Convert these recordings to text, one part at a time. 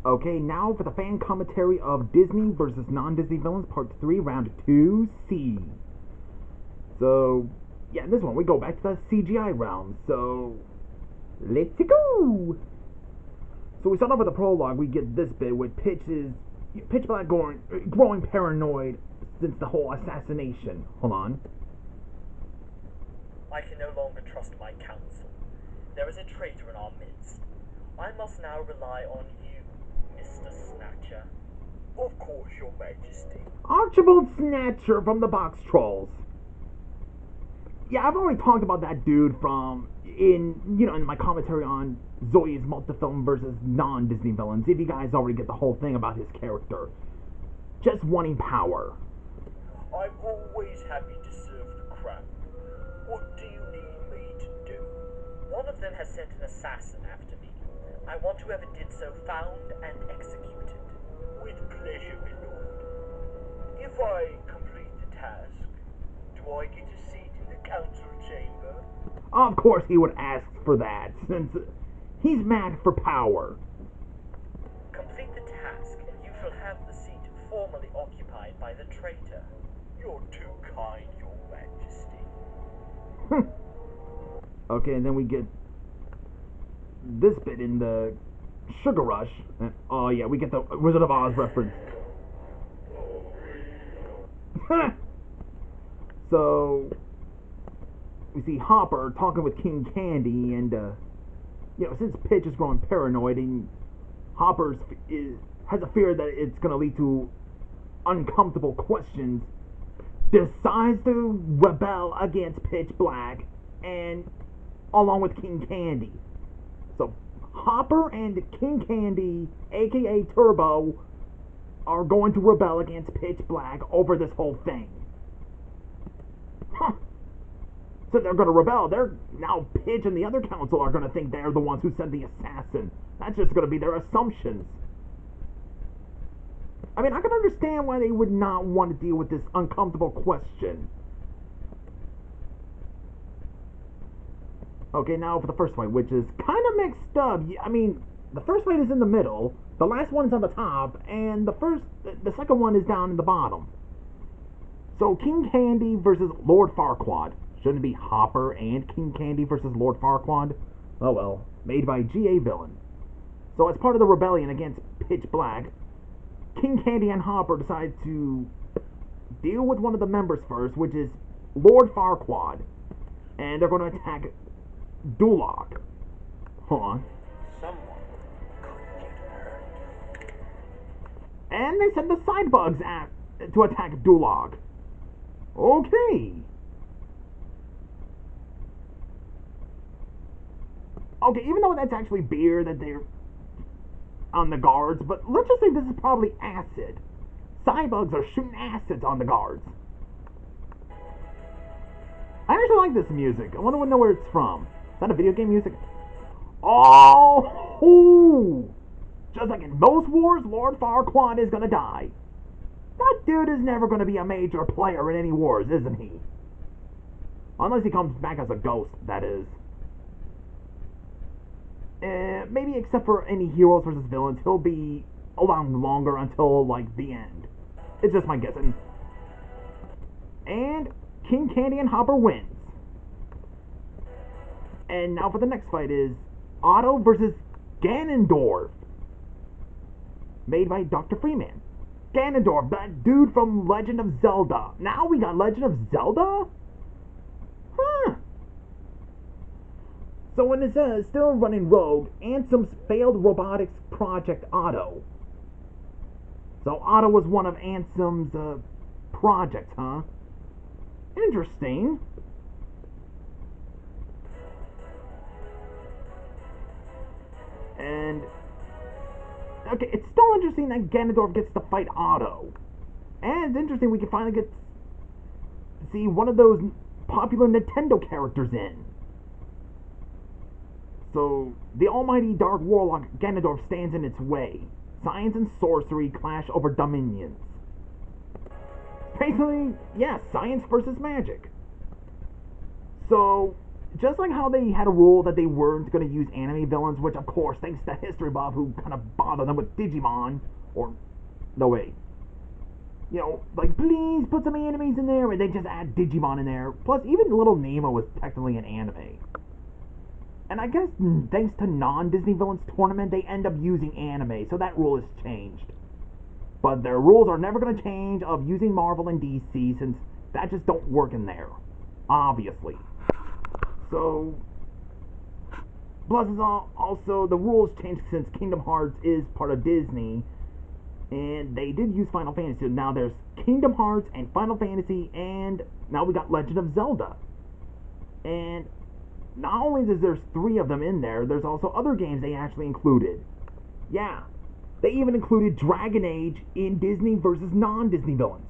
Okay, now for the fan commentary of Disney versus non-Disney villains, Part 3, Round 2C. So, yeah, in this one we go back to the CGI realm, so let's go! So we start off with the prologue, we get this bit with Pitch Black growing paranoid since the whole assassination. Hold on. I can no longer trust my counsel. There is a traitor in our midst. I must now rely on you, Mr. Snatcher. Of course, Your Majesty. Archibald Snatcher from the Box Trolls. Yeah, I've already talked about that dude in my commentary on Zoe's multifilm versus non-Disney villains. If you guys already get the whole thing about his character. Just wanting power. I'm always happy to serve the crown. What do you need me to do? One of them has sent an assassin after me. I want whoever did so found and executed. With pleasure, my lord. If I complete the task, do I get a seat in the council chamber? Of course he would ask for that, since he's mad for power. Complete the task, and you shall have the seat formerly occupied by the traitor. You're too kind, Your Majesty. Okay, and then we get this bit in the Sugar Rush. Oh yeah, we get the Wizard of Oz reference. So we see Hopper talking with King Candy, and since Pitch is growing paranoid, and Hopper has a fear that it's going to lead to uncomfortable questions, decides to rebel against Pitch Black, and along with King Candy. So Hopper and King Candy, aka Turbo, are going to rebel against Pitch Black over this whole thing. Huh. So they're going to rebel. Now Pitch and the other council are going to think they're the ones who sent the assassin. That's just going to be their assumptions. I mean, I can understand why they would not want to deal with this uncomfortable question. Okay, now for the first fight, which is kind of mixed up. I mean, the first fight is in the middle, the last one is on the top, and the second one is down in the bottom. So King Candy versus Lord Farquaad. Shouldn't it be Hopper and King Candy versus Lord Farquaad? Oh well, made by G.A. Villain. So as part of the rebellion against Pitch Black, King Candy and Hopper decide to deal with one of the members first, which is Lord Farquaad. And they're going to attack Duloc. Hold on. Someone could get hurt. And they send the Cybugs to attack Duloc. Okay. Okay, even though that's actually beer that they're on the guards, but let's just say this is probably acid. Cybugs are shooting acids on the guards. I actually like this music. I want to know where it's from. Is that a video game music? Oh! Just like in most wars, Lord Farquaad is gonna die. That dude is never gonna be a major player in any wars, isn't he? Unless he comes back as a ghost, that is. Maybe except for any heroes versus villains, he'll be around longer until, like, the end. It's just my guessing. And King Candy and Hopper wins. And now for the next fight is Otto versus Ganondorf. Made by Dr. Freeman. Ganondorf, that dude from Legend of Zelda. Now we got Legend of Zelda? Huh. So when it says still running rogue, Ansem's failed robotics project Otto. So Otto was one of Ansem's projects, huh? Interesting. And okay, it's still interesting that Ganondorf gets to fight Otto. And it's interesting we can finally get to see one of those popular Nintendo characters in. So, the almighty Dark Warlock Ganondorf stands in its way. Science and sorcery clash over dominions. Basically, yeah, science versus magic. So, just like how they had a rule that they weren't going to use anime villains, which of course, thanks to History Buff, who kind of bothered them with Digimon, or no way. You know, like, please put some animes in there, and they just add Digimon in there. Plus, even Little Nemo was technically an anime. And I guess, thanks to non-Disney Villains Tournament, they end up using anime, so that rule has changed. But their rules are never going to change of using Marvel and DC, since that just don't work in there. Obviously. So, plus also, the rules changed since Kingdom Hearts is part of Disney, and they did use Final Fantasy. Now there's Kingdom Hearts and Final Fantasy, and now we got Legend of Zelda. And not only is there's 3 of them in there, there's also other games they actually included. Yeah, they even included Dragon Age in Disney versus non-Disney villains.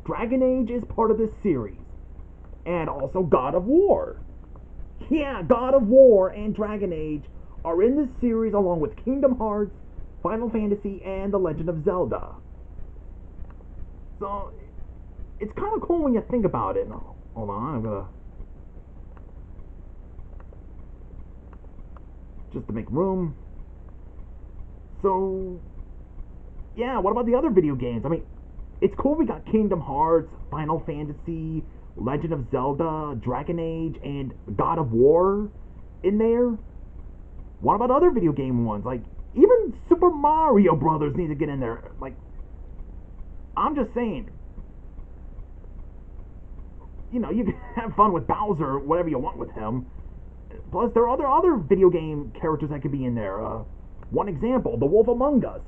Dragon Age is part of this series. And also God of War. Yeah, God of War and Dragon Age are in this series along with Kingdom Hearts, Final Fantasy, and The Legend of Zelda. So, it's kind of cool when you think about it. Hold on, I'm gonna... just to make room. So, yeah, what about the other video games? I mean, it's cool we got Kingdom Hearts, Final Fantasy, Legend of Zelda, Dragon Age, and God of War in there. What about other video game ones? Like, even Super Mario Brothers need to get in there. Like, I'm just saying. You know, you can have fun with Bowser, whatever you want with him. Plus, there are other video game characters that could be in there. One example, The Wolf Among Us.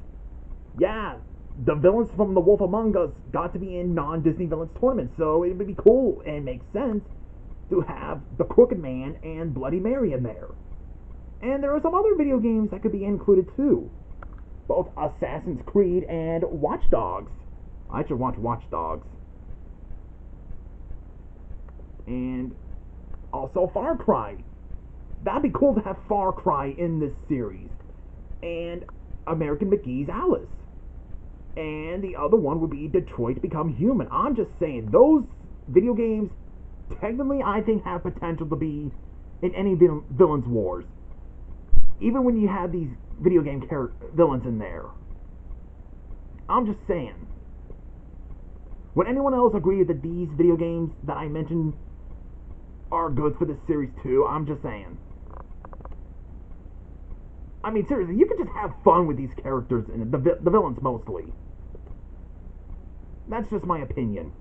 Yeah, the villains from The Wolf Among Us got to be in non-Disney Villains Tournament, so it would be cool and make sense to have the Crooked Man and Bloody Mary in there. And there are some other video games that could be included too. Both Assassin's Creed and Watch Dogs. I should watch Watch Dogs. And also Far Cry. That'd be cool to have Far Cry in this series. And American McGee's Alice. And the other one would be Detroit Become Human. I'm just saying, those video games, technically, I think have potential to be in any Villains Wars. Even when you have these video game villains in there. I'm just saying. Would anyone else agree that these video games that I mentioned are good for this series too? I'm just saying. I mean, seriously, you can just have fun with these characters, and the villains mostly. That's just my opinion.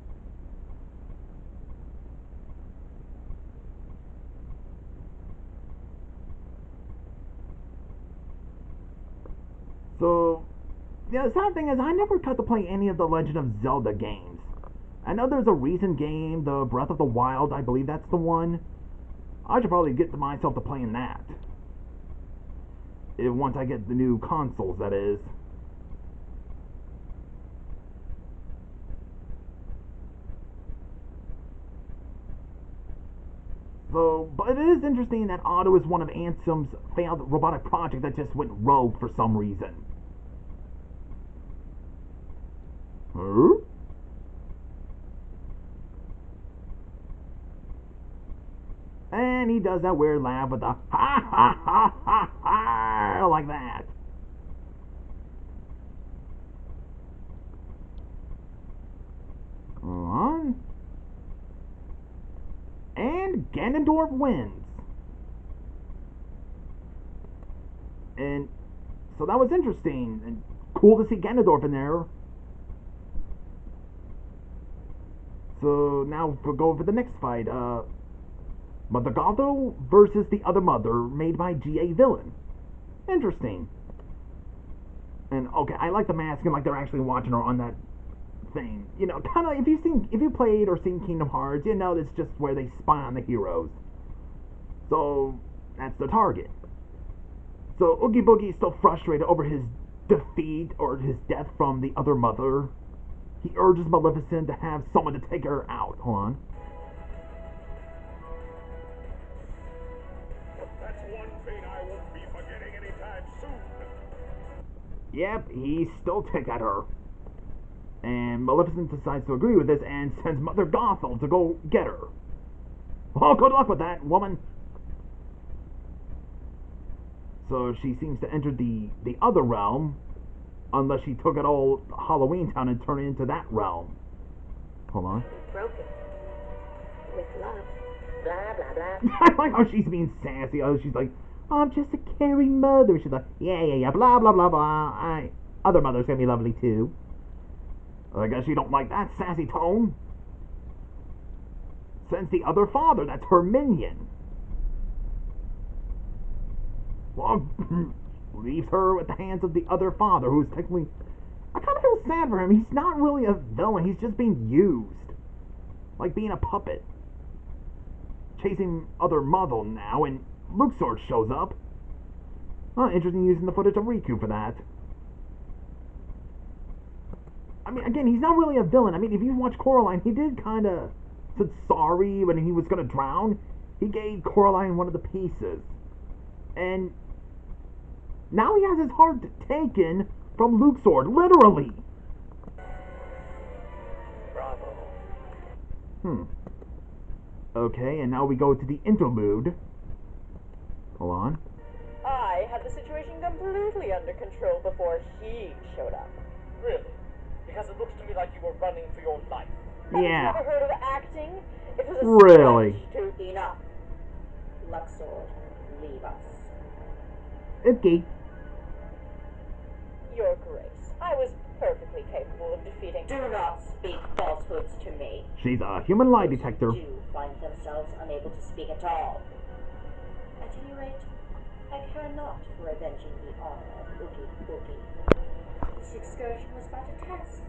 So, yeah, the sad thing is I never got to play any of the Legend of Zelda games. I know there's a recent game, the Breath of the Wild, I believe that's the one. I should probably get myself to playing that. Once I get the new consoles, that is. So, but it is interesting that Otto is one of Ansem's failed robotic projects that just went rogue for some reason. Huh? And he does that weird laugh with the ha ha ha ha ha like that. And Ganondorf wins. And so that was interesting and cool to see Ganondorf in there. So now we're going for the next fight. Mother Gothel versus the other mother, made by G.A. Villain. Interesting. And okay, I like the mask and like they're actually watching her on that thing. You know, kind of if you played or seen Kingdom Hearts, you know that's just where they spy on the heroes. So that's the target. So Oogie Boogie is still frustrated over his defeat or his death from the other mother. He urges Maleficent to have someone to take her out. Hold on. That's one thing I won't be forgetting anytime soon. Yep, he's still ticked at her. And Maleficent decides to agree with this and sends Mother Gothel to go get her. Oh, good luck with that, woman. So she seems to enter the other realm, unless she took it all Halloween Town and turned it into that realm. Hold on. Broken. With love. Blah, blah, blah. I like how she's being sassy. Oh, she's like, oh, I'm just a caring mother. She's like, yeah, blah, blah, blah, blah. Other mothers can be lovely, too. I guess you don't like that sassy tone. Sends the other father. That's her minion. Well, leaves her with the hands of the other father, who's technically... I kind of feel sad for him. He's not really a villain. He's just being used. Like being a puppet. Chasing other Muzzle now, and Luxord shows up. Oh, interesting using the footage of Riku for that. I mean, again, he's not really a villain. I mean, if you watch Coraline, he did kind of... said sorry when he was going to drown. He gave Coraline one of the pieces. And... now he has his heart taken from Luxord, literally. Bravo. Okay, and now we go to the interlude. Hold on. I had the situation completely under control before he showed up. Really? Because it looks to me like you were running for your life. Yeah. Have you ever heard of acting? It was a Really? stretch to Enough. Luxord, leave us. Okay. Your Grace. I was perfectly capable of defeating. Do not speak falsehoods to me. She's a human lie detector. Those who do find themselves unable to speak at all. At any rate, I care not for avenging the honor of Oogie Boogie. This excursion was but a test.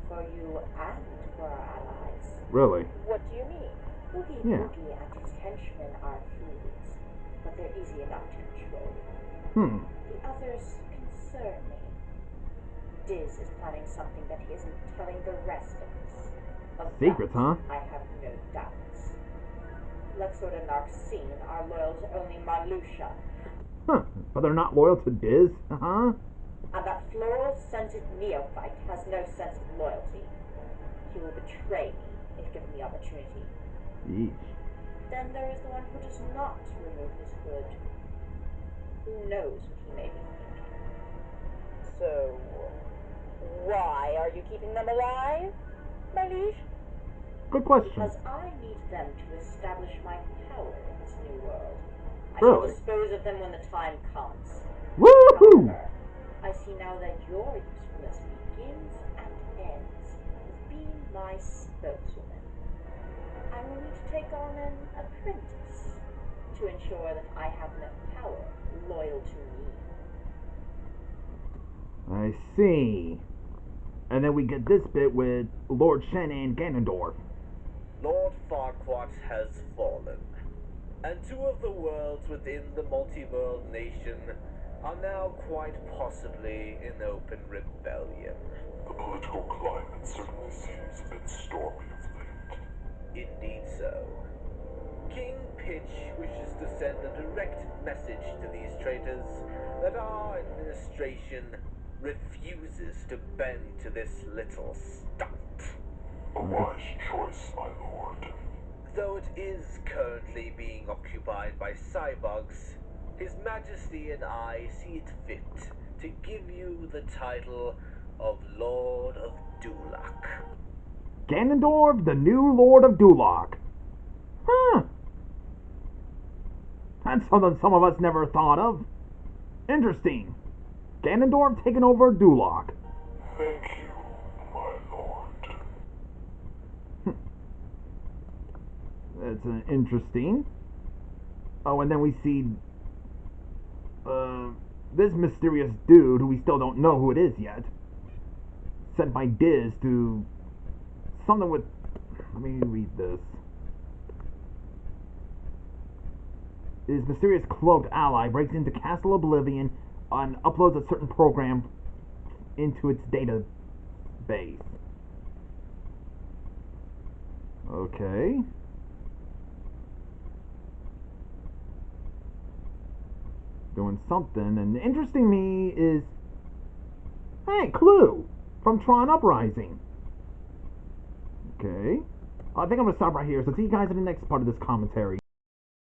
For you and for our allies. Really? What do you mean? Oogie Yeah. Boogie and his henchmen are fools, but they're easy enough to control. The others concern me. Diz is planning something that he isn't telling the rest of us. Of Secrets, that, huh? I have no doubts. Luxord and Narcine are loyal to only Marluxia, Huh. But they're not loyal to Diz? Uh-huh. and that floral-scented neophyte has no sense of loyalty. He will betray me if given the opportunity. Yeesh. Then there is the one who does not remove his hood. Who knows what he may be thinking? So, why are you keeping them alive, my liege? Good question. Because I need them to establish my power in this new world. I Really? shall dispose of them when the time comes. Woohoo! However, I see now that your usefulness begins and ends with being my spokeswoman. I will need to take on an apprentice to ensure that I have enough power loyal to me. I see. And then we get this bit with Lord Shen and Ganondorf. Lord Farquaad has fallen, and two of the worlds within the multi-world nation are now quite possibly in open rebellion. The political climate certainly seems a bit stormy of late. Indeed so. King Pitch wishes to send a direct message to these traitors that our administration refuses to bend to this little stunt. A wise choice, my lord. Though it is currently being occupied by cyborgs, His Majesty and I see it fit to give you the title of Lord of Dulak. Ganondorf, the new Lord of Dulak. Huh. That's something some of us never thought of. Interesting. Ganondorf taking over Dulak. Thank you, my lord. That's interesting. Oh, and then we see this mysterious dude who we still don't know who it is yet. Sent by Diz to something with... Let me read this. His mysterious cloaked ally breaks into Castle Oblivion and uploads a certain program into its database. Okay. Doing something, and interesting me is, hey, Clue from Tron Uprising. Okay, I think I'm gonna stop right here. So see you guys in the next part of this commentary.